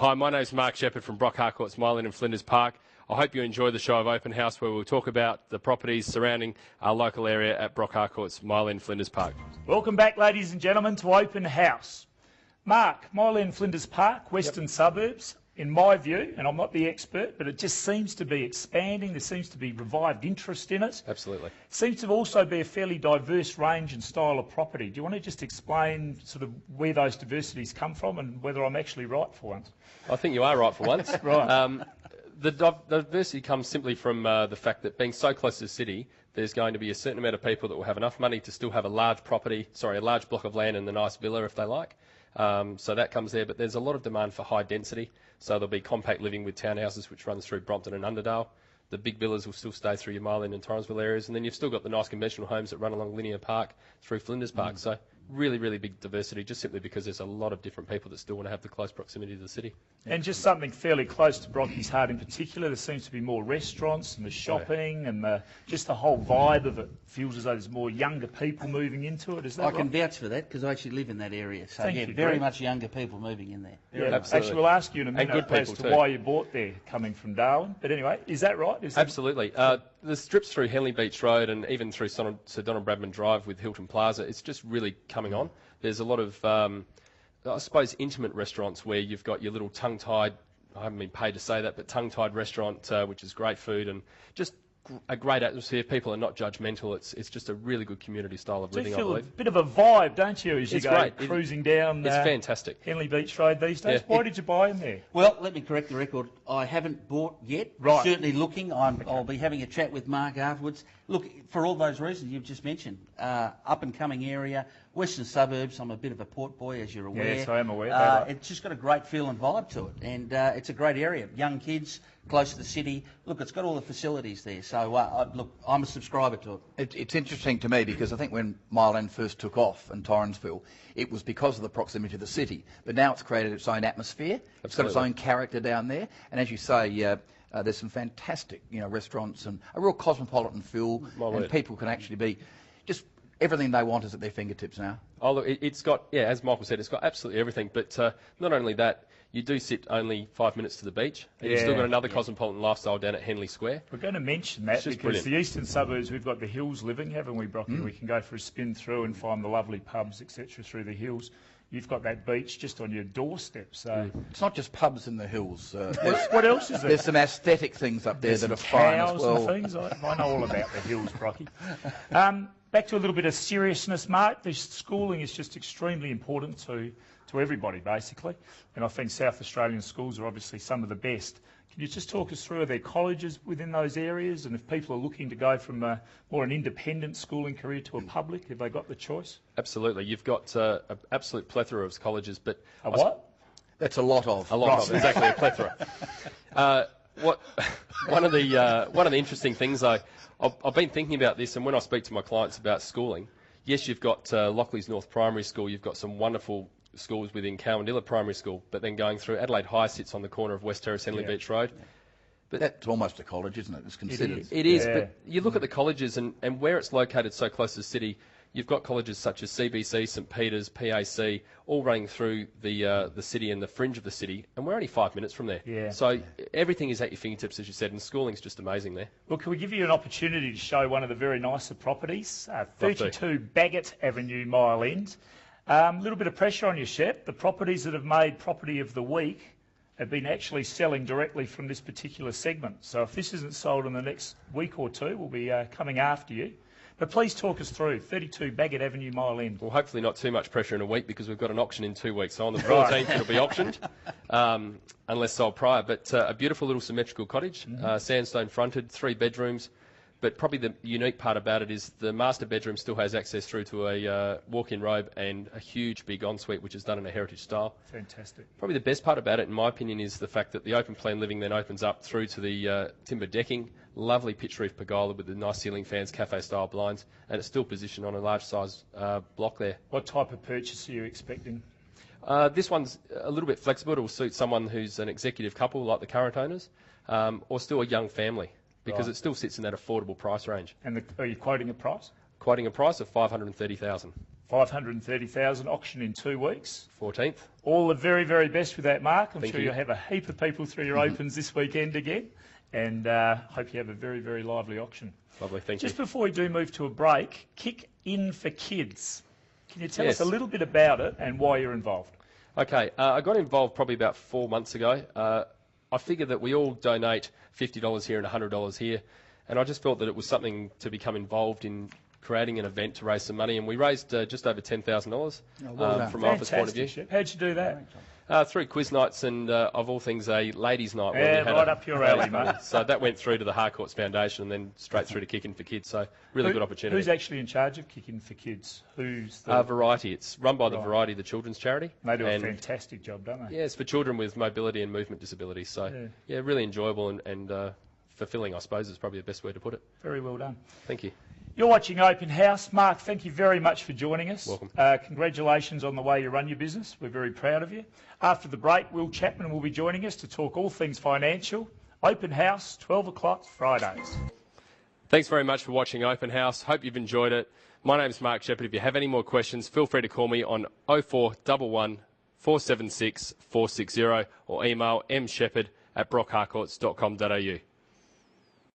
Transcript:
Hi, my name's Mark Sheppard from Brock Harcourt's Myland in Flinders Park. I hope you enjoy the show of Open House, where we'll talk about the properties surrounding our local area at Brock Harcourt's Myland, Flinders Park. Welcome back, ladies and gentlemen, to Open House. Mark, Myland, Flinders Park, western suburbs, in my view, and I'm not the expert, but it just seems to be expanding. There seems to be revived interest in it. Absolutely. Seems to also be a fairly diverse range and style of property. Do you want to just explain sort of where those diversities come from and whether I'm actually right for once? I think you are right for once. Right. The diversity comes simply from the fact that being so close to the city, there's going to be a certain amount of people that will have enough money to still have a large large block of land and a nice villa if they like. So that comes there, but there's a lot of demand for high density. So there'll be compact living with townhouses, which runs through Brompton and Underdale. The big villas will still stay through your Myland and Torrensville areas, and then you've still got the nice conventional homes that run along Linear Park through Flinders Park. So really, really big diversity, just simply because there's a lot of different people that still want to have the close proximity to the city. And just something fairly close to Broncky's heart in particular, there seems to be more restaurants and the shopping and just the whole vibe of it feels as though there's more younger people moving into it. Is that right? I can vouch for that because I actually live in that area. So Thank yeah, you, very Greg. much younger people moving in there. Yeah, absolutely. Actually, we'll ask you in a minute good as people to too. why you bought there, coming from Darwin. But anyway, is that right? Absolutely. The strips through Henley Beach Road and even through Sir Donald Bradman Drive with Hilton Plaza, it's just really coming on. There's a lot of, I suppose, intimate restaurants where you've got your little tongue-tied, I haven't been paid to say that, but tongue-tied restaurant, which is great food and just a great atmosphere. People are not judgmental. It's just a really good community style of living, I You feel a believe. bit of a vibe, don't you, as you It's go great. cruising down It's fantastic. Henley Beach Road these days? Yeah. Why did you buy in there? Well, let me correct the record. I haven't bought yet. Right. Certainly looking. I'll be having a chat with Mark afterwards. Look, for all those reasons you've just mentioned, up-and-coming area, western suburbs. I'm a bit of a port boy, as you're aware. Yes, I am aware. It's just got a great feel and vibe to it, and it's a great area. Young kids, close to the city. Look, it's got all the facilities there. So, look, I'm a subscriber to it. It's interesting to me because I think when Myland first took off in Torrensville, it was because of the proximity to the city. But now it's created its own atmosphere. It's got its own character down there. And as you say, there's some fantastic, restaurants and a real cosmopolitan feel. And people can actually be just everything they want is at their fingertips now. Oh, look, it's got, as Michael said, it's got absolutely everything. But not only that, you do sit only 5 minutes to the beach. And you've still got another cosmopolitan lifestyle down at Henley Square. We're going to mention that because brilliant. the eastern suburbs, we've got the hills living, haven't we, Brocky? We can go for a spin through and find the lovely pubs, etc., through the hills. You've got that beach just on your doorstep. So It's not just pubs in the hills. what else is there? There's some aesthetic things up there There's that are some fine as cows well. and things. I know all about the hills, Brocky. Back to a little bit of seriousness, Mark. The schooling is just extremely important to everybody, basically. And I think South Australian schools are obviously some of the best. Can you just talk us through, are there colleges within those areas? And if people are looking to go from more an independent schooling career to a public, have they got the choice? Absolutely. You've got an absolute plethora of colleges. But A what? That's a lot of. A lot of, exactly, a plethora. One of the interesting things, I've been thinking about this, and when I speak to my clients about schooling, yes, you've got Lockleys North Primary School, you've got some wonderful schools within Cowandilla Primary School, but then going through Adelaide High sits on the corner of West Terrace, Henley Beach Road. But that's almost a college, isn't it? It's considered. It is, but you look at the colleges and where it's located so close to the city, you've got colleges such as CBC, St Peter's, PAC, all running through the city and the fringe of the city, and we're only 5 minutes from there. Yeah. So everything is at your fingertips, as you said, and schooling's just amazing there. Well, can we give you an opportunity to show one of the very nicer properties? 32 Bagot Avenue, Mile End. A little bit of pressure on you, Shep. The properties that have made Property of the Week have been actually selling directly from this particular segment. So if this isn't sold in the next week or two, we'll be coming after you. But please talk us through 32 Bagot Avenue, Mile End. Well, hopefully not too much pressure in a week because we've got an auction in 2 weeks. So on the 14th it'll be auctioned, unless sold prior. But a beautiful little symmetrical cottage, sandstone fronted, 3 bedrooms. But probably the unique part about it is the master bedroom still has access through to a walk-in robe and a huge big ensuite, which is done in a heritage style. Fantastic. Probably the best part about it, in my opinion, is the fact that the open plan living then opens up through to the timber decking, lovely pitch roof pergola with the nice ceiling fans, cafe-style blinds, and it's still positioned on a large-size block there. What type of purchase are you expecting? This one's a little bit flexible. It will suit someone who's an executive couple like the current owners, or still a young family, because it still sits in that affordable price range. And are you quoting a price? Quoting a price of $530,000. 530,000, auction in 2 weeks. 14th. All the very, very best with that, Mark. I'm Thank sure you. you'll have a heap of people through your opens this weekend again, and hope you have a very, very lively auction. Lovely, thank you. Just before we do move to a break, Kick In for Kids. Can you tell us Yes. a little bit about it and why you're involved? Okay, I got involved probably about 4 months ago. I figured that we all donate $50 here and $100 here, and I just felt that it was something to become involved in creating an event to raise some money, and we raised just over $10,000 from our office point of view. Shep. How'd you do that? Through quiz nights and, of all things, a ladies' night. Yeah, we had right up your alley, mate. So that went through to the Harcourts Foundation and then straight through to Kicking for Kids. So really good opportunity. Who's actually in charge of Kicking for Kids? Who's the... Variety. It's run by the Variety, the children's charity. They do a fantastic job, don't they? Yeah, it's for children with mobility and movement disabilities. So, yeah really enjoyable and fulfilling, I suppose, is probably the best way to put it. Very well done. Thank you. You're watching Open House. Mark, thank you very much for joining us. Welcome. Congratulations on the way you run your business. We're very proud of you. After the break, Will Chapman will be joining us to talk all things financial. Open House, 12 o'clock Fridays. Thanks very much for watching Open House. Hope you've enjoyed it. My name's Mark Sheppard. If you have any more questions, feel free to call me on 0411 476 460 or email msheppard@brockharcourts.com.au.